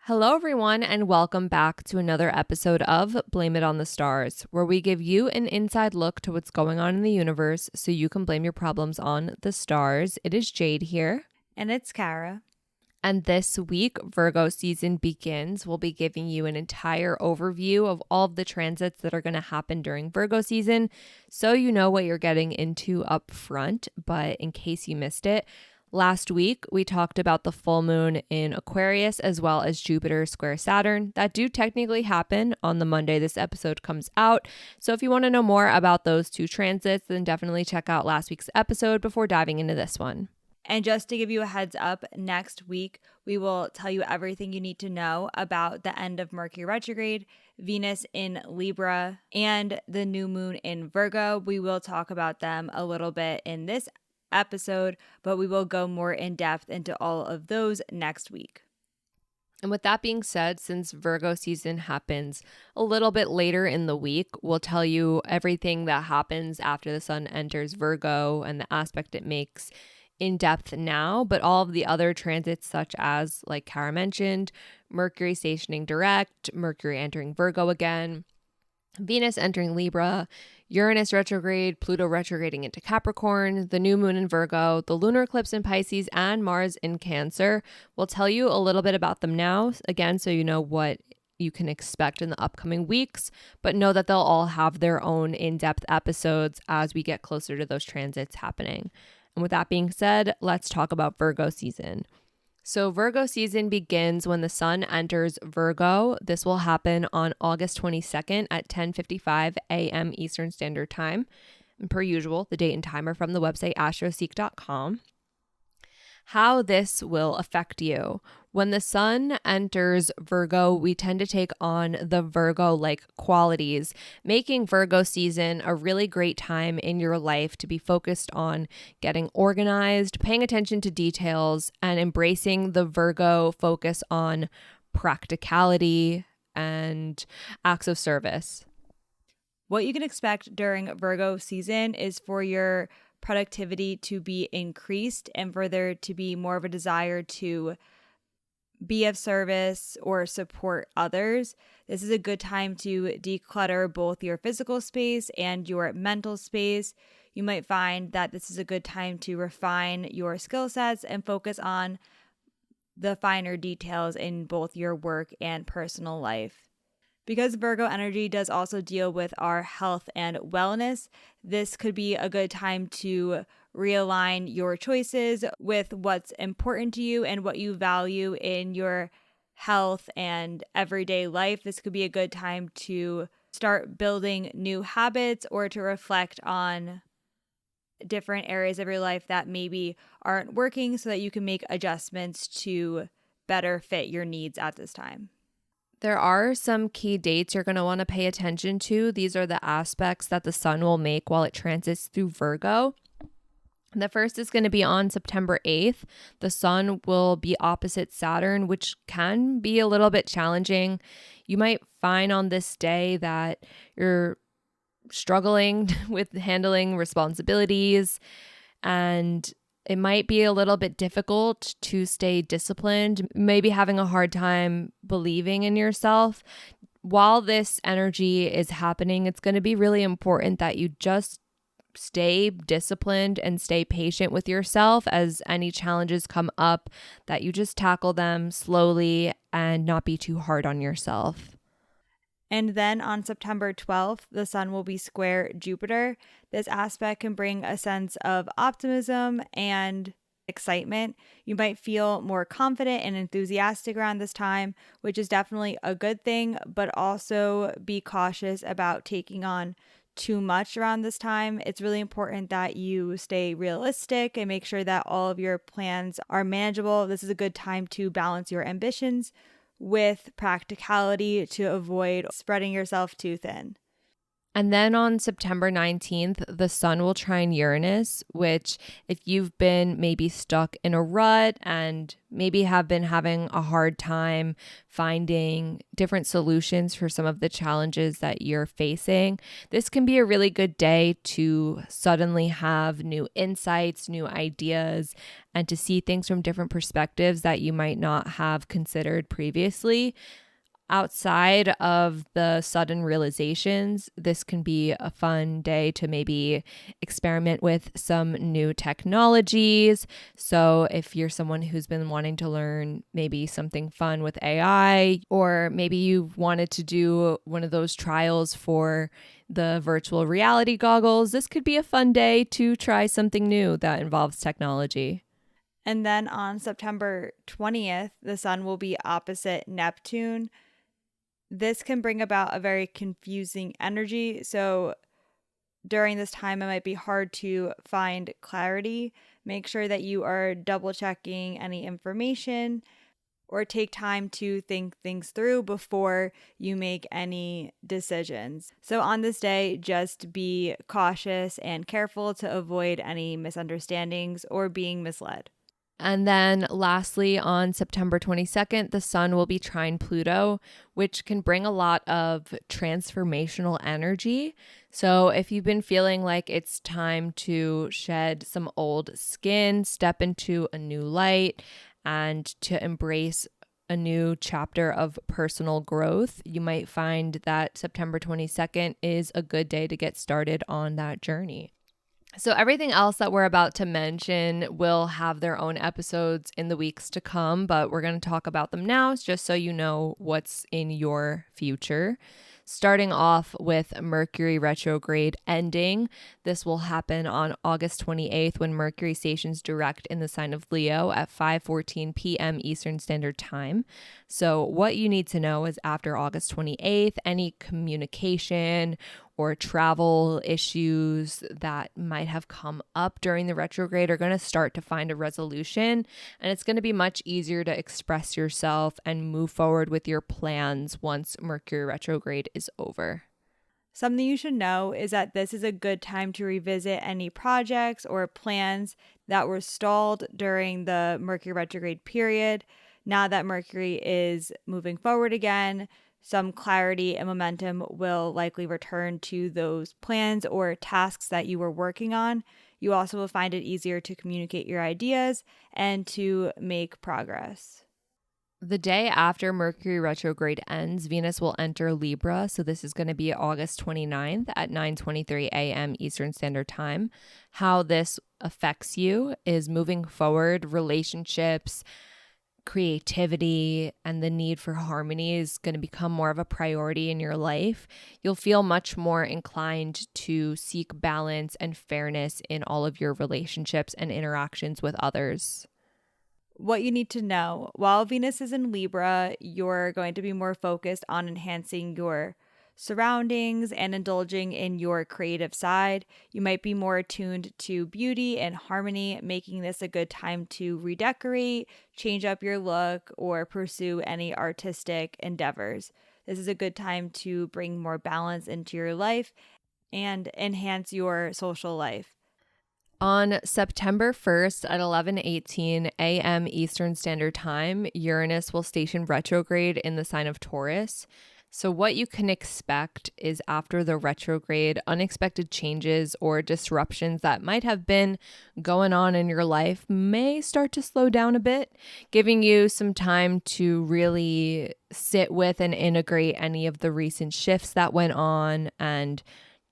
Hello, everyone, and welcome back to another episode of Blame It on the Stars, where we give you an inside look to what's going on in the universe so you can blame your problems on the stars. It is Jade here. And it's Kara. And this week, Virgo season begins. We'll be giving you an entire overview of all of the transits that are going to happen during Virgo season, so you know what you're getting into up front. But in case you missed it, last week, we talked about the full moon in Aquarius as well as Jupiter square Saturn. That do technically happen on the Monday this episode comes out. So if you want to know more about those two transits, then definitely check out last week's episode before diving into this one. And just to give you a heads up, next week, we will tell you everything you need to know about the end of Mercury Retrograde, Venus in Libra, and the new moon in Virgo. We will talk about them a little bit in this episode, but we will go more in depth into all of those next week. And with that being said, since Virgo season happens a little bit later in the week, we'll tell you everything that happens after the sun enters Virgo and the aspect it makes in depth now, but all of the other transits, such as, like Kara mentioned, Mercury stationing direct, Mercury entering Virgo again, Venus entering Libra, Uranus retrograde, Pluto retrograding into Capricorn, the new moon in Virgo, the lunar eclipse in Pisces, and Mars in Cancer. We'll tell you a little bit about them now, again, so you know what you can expect in the upcoming weeks, but know that they'll all have their own in-depth episodes as we get closer to those transits happening. And with that being said, let's talk about Virgo season. So Virgo season begins when the sun enters Virgo. This will happen on August 22nd at 10:55 a.m. Eastern Standard Time. And per usual, the date and time are from the website astroseek.com. How this will affect you. When the sun enters Virgo, we tend to take on the Virgo-like qualities, making Virgo season a really great time in your life to be focused on getting organized, paying attention to details, and embracing the Virgo focus on practicality and acts of service. What you can expect during Virgo season is for your productivity to be increased and for there to be more of a desire to be of service or support others. This is a good time to declutter both your physical space and your mental space. You might find that this is a good time to refine your skill sets and focus on the finer details in both your work and personal life. Because Virgo energy does also deal with our health and wellness, this could be a good time to realign your choices with what's important to you and what you value in your health and everyday life. This could be a good time to start building new habits or to reflect on different areas of your life that maybe aren't working so that you can make adjustments to better fit your needs at this time. There are some key dates you're going to want to pay attention to. These are the aspects that the sun will make while it transits through Virgo. The first is going to be on September 8th. The sun will be opposite Saturn, which can be a little bit challenging. You might find on this day that you're struggling with handling responsibilities, and it might be a little bit difficult to stay disciplined, maybe having a hard time believing in yourself. While this energy is happening, it's going to be really important that you just stay disciplined and stay patient with yourself as any challenges come up, that you just tackle them slowly and not be too hard on yourself. And then on September 12th, the sun will be square Jupiter. This aspect can bring a sense of optimism and excitement. You might feel more confident and enthusiastic around this time, which is definitely a good thing, but also be cautious about taking on too much around this time. It's really important that you stay realistic and make sure that all of your plans are manageable. This is a good time to balance your ambitions with practicality to avoid spreading yourself too thin. And then on September 19th, the sun will trine Uranus, which, if you've been maybe stuck in a rut and maybe have been having a hard time finding different solutions for some of the challenges that you're facing, this can be a really good day to suddenly have new insights, new ideas, and to see things from different perspectives that you might not have considered previously. Outside of the sudden realizations, this can be a fun day to maybe experiment with some new technologies. So, if you're someone who's been wanting to learn maybe something fun with AI, or maybe you've wanted to do one of those trials for the virtual reality goggles, this could be a fun day to try something new that involves technology. And then on September 20th, the sun will be opposite Neptune. This can bring about a very confusing energy. So during this time, it might be hard to find clarity. Make sure that you are double checking any information or take time to think things through before you make any decisions. So on this day, just be cautious and careful to avoid any misunderstandings or being misled. And then lastly, on September 22nd, the sun will be trine Pluto, which can bring a lot of transformational energy. So if you've been feeling like it's time to shed some old skin, step into a new light, and to embrace a new chapter of personal growth, you might find that September 22nd is a good day to get started on that journey. So everything else that we're about to mention will have their own episodes in the weeks to come, but we're going to talk about them now just so you know what's in your future. Starting off with Mercury Retrograde ending. This will happen on August 28th when Mercury stations direct in the sign of Leo at 5:14 p.m. Eastern Standard Time. So what you need to know is after August 28th, any communication or travel issues that might have come up during the retrograde are going to start to find a resolution, and it's going to be much easier to express yourself and move forward with your plans once Mercury retrograde is over. Something you should know is that this is a good time to revisit any projects or plans that were stalled during the Mercury retrograde period. Now that Mercury is moving forward again, some clarity and momentum will likely return to those plans or tasks that you were working on. You also will find it easier to communicate your ideas and to make progress. The day after Mercury retrograde ends, Venus will enter Libra. So this is going to be August 29th at 9:23 a.m. Eastern Standard Time. How this affects you is moving forward, relationships, creativity, and the need for harmony is going to become more of a priority in your life. You'll feel much more inclined to seek balance and fairness in all of your relationships and interactions with others. What you need to know: while Venus is in Libra, you're going to be more focused on enhancing your surroundings and indulging in your creative side. You might be more attuned to beauty and harmony, making this a good time to redecorate, change up your look, or pursue any artistic endeavors. This is a good time to bring more balance into your life and enhance your social life. On September 1st at 11:18 a.m. Eastern Standard Time, Uranus will station retrograde in the sign of Taurus. So what you can expect is after the retrograde, unexpected changes or disruptions that might have been going on in your life may start to slow down a bit, giving you some time to really sit with and integrate any of the recent shifts that went on and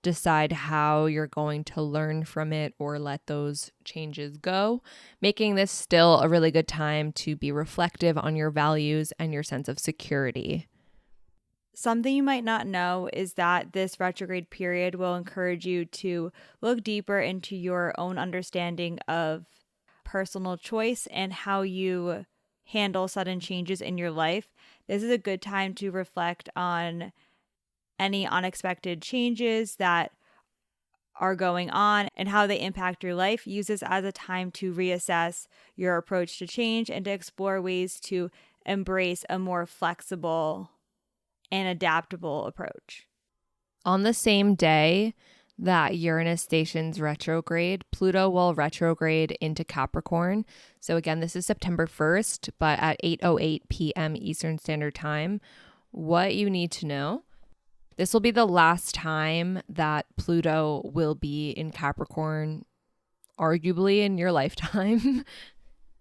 decide how you're going to learn from it or let those changes go, making this still a really good time to be reflective on your values and your sense of security. Something you might not know is that this retrograde period will encourage you to look deeper into your own understanding of personal choice and how you handle sudden changes in your life. This is a good time to reflect on any unexpected changes that are going on and how they impact your life. Use this as a time to reassess your approach to change and to explore ways to embrace a more flexible and adaptable approach. On the same day that Uranus stations retrograde, Pluto will retrograde into Capricorn. So again, this is September 1st, but at 8:08 p.m. Eastern Standard Time. What you need to know: this will be the last time that Pluto will be in Capricorn, arguably in your lifetime.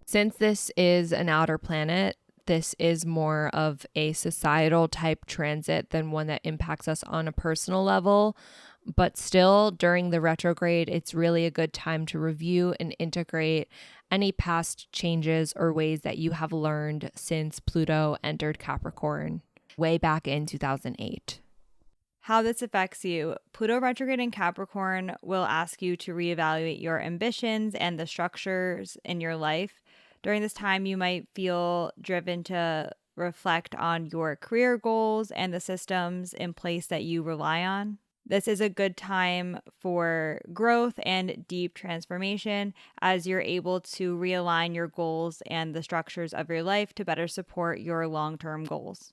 Since this is an outer planet, this is more of a societal type transit than one that impacts us on a personal level. But still, during the retrograde, it's really a good time to review and integrate any past changes or ways that you have learned since Pluto entered Capricorn way back in 2008. How this affects you. Pluto retrograde in Capricorn will ask you to reevaluate your ambitions and the structures in your life. During this time, you might feel driven to reflect on your career goals and the systems in place that you rely on. This is a good time for growth and deep transformation as you're able to realign your goals and the structures of your life to better support your long-term goals.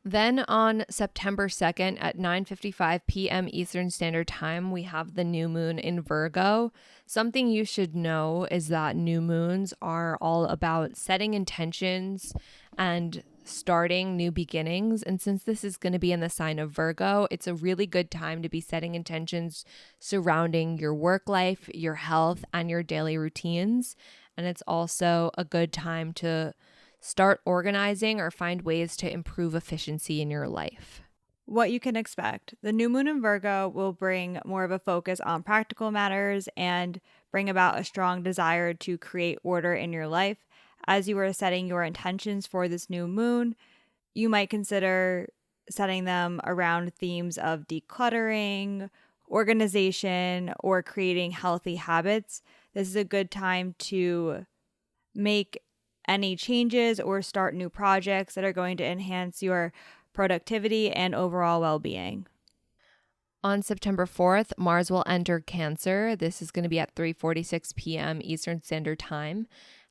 Then on September 2nd at 9:55 p.m. Eastern Standard Time, we have the new moon in Virgo. Something you should know is that new moons are all about setting intentions and starting new beginnings. And since this is going to be in the sign of Virgo, it's a really good time to be setting intentions surrounding your work life, your health, and your daily routines. And it's also a good time to start organizing or find ways to improve efficiency in your life. What you can expect. The new moon in Virgo will bring more of a focus on practical matters and bring about a strong desire to create order in your life. As you are setting your intentions for this new moon, you might consider setting them around themes of decluttering, organization, or creating healthy habits. This is a good time to make any changes or start new projects that are going to enhance your productivity and overall well-being. On September 4th, Mars will enter Cancer. This is going to be at 3:46 p.m. Eastern Standard Time.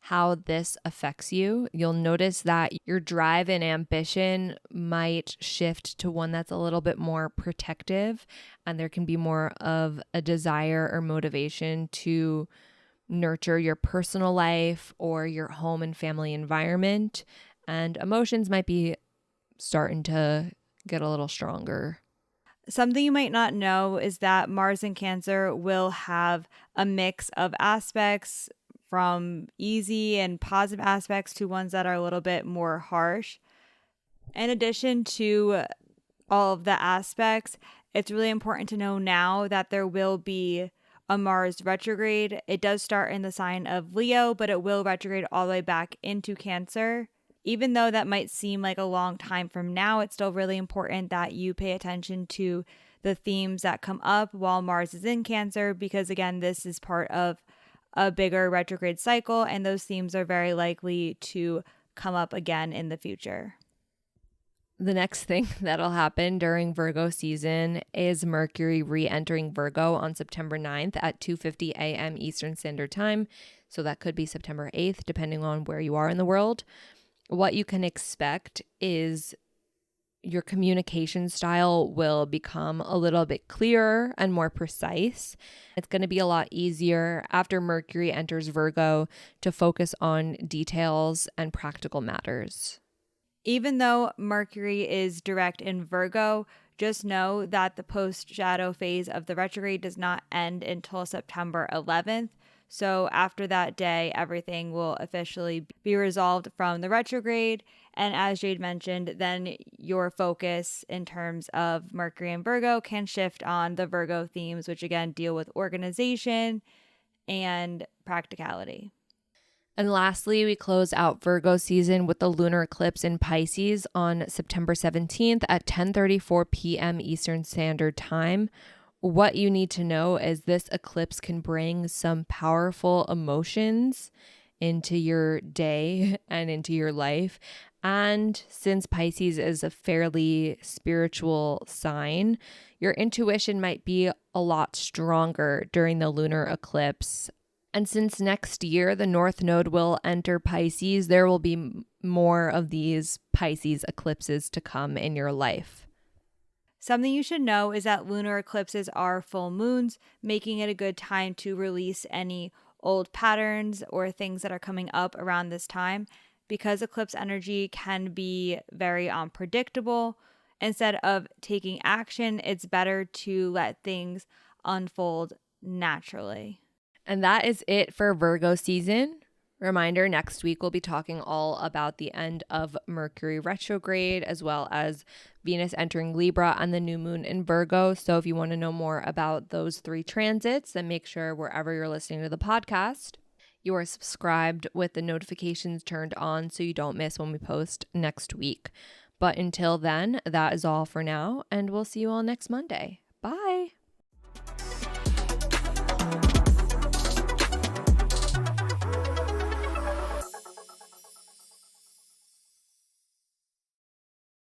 How this affects you: you'll notice that your drive and ambition might shift to one that's a little bit more protective, and there can be more of a desire or motivation to nurture your personal life or your home and family environment, and emotions might be starting to get a little stronger. Something you might not know is that Mars in Cancer will have a mix of aspects, from easy and positive aspects to ones that are a little bit more harsh. In addition to all of the aspects, it's really important to know now that there will be a Mars retrograde. It does start in the sign of Leo, but it will retrograde all the way back into Cancer. Even though that might seem like a long time from now, it's still really important that you pay attention to the themes that come up while Mars is in Cancer, because again, this is part of a bigger retrograde cycle, and those themes are very likely to come up again in the future. The next thing that'll happen during Virgo season is Mercury re-entering Virgo on September 9th at 2:50 a.m. Eastern Standard Time. So that could be September 8th, depending on where you are in the world. What you can expect is your communication style will become a little bit clearer and more precise. It's going to be a lot easier after Mercury enters Virgo to focus on details and practical matters. Even though Mercury is direct in Virgo, just know that the post-shadow phase of the retrograde does not end until September 11th. So after that day, everything will officially be resolved from the retrograde. And as Jade mentioned, then your focus in terms of Mercury and Virgo can shift on the Virgo themes, which again deal with organization and practicality. And lastly, we close out Virgo season with the lunar eclipse in Pisces on September 17th at 10:34 p.m. Eastern Standard Time. What you need to know is this eclipse can bring some powerful emotions into your day and into your life. And since Pisces is a fairly spiritual sign, your intuition might be a lot stronger during the lunar eclipse. And since next year the North Node will enter Pisces, there will be more of these Pisces eclipses to come in your life. Something you should know is that lunar eclipses are full moons, making it a good time to release any old patterns or things that are coming up around this time. Because eclipse energy can be very unpredictable, instead of taking action, it's better to let things unfold naturally. And that is it for Virgo season. Reminder, next week we'll be talking all about the end of Mercury retrograde, as well as Venus entering Libra and the new moon in Virgo. So if you want to know more about those 3 transits, then make sure wherever you're listening to the podcast, you are subscribed with the notifications turned on so you don't miss when we post next week. But until then, that is all for now, and we'll see you all next Monday.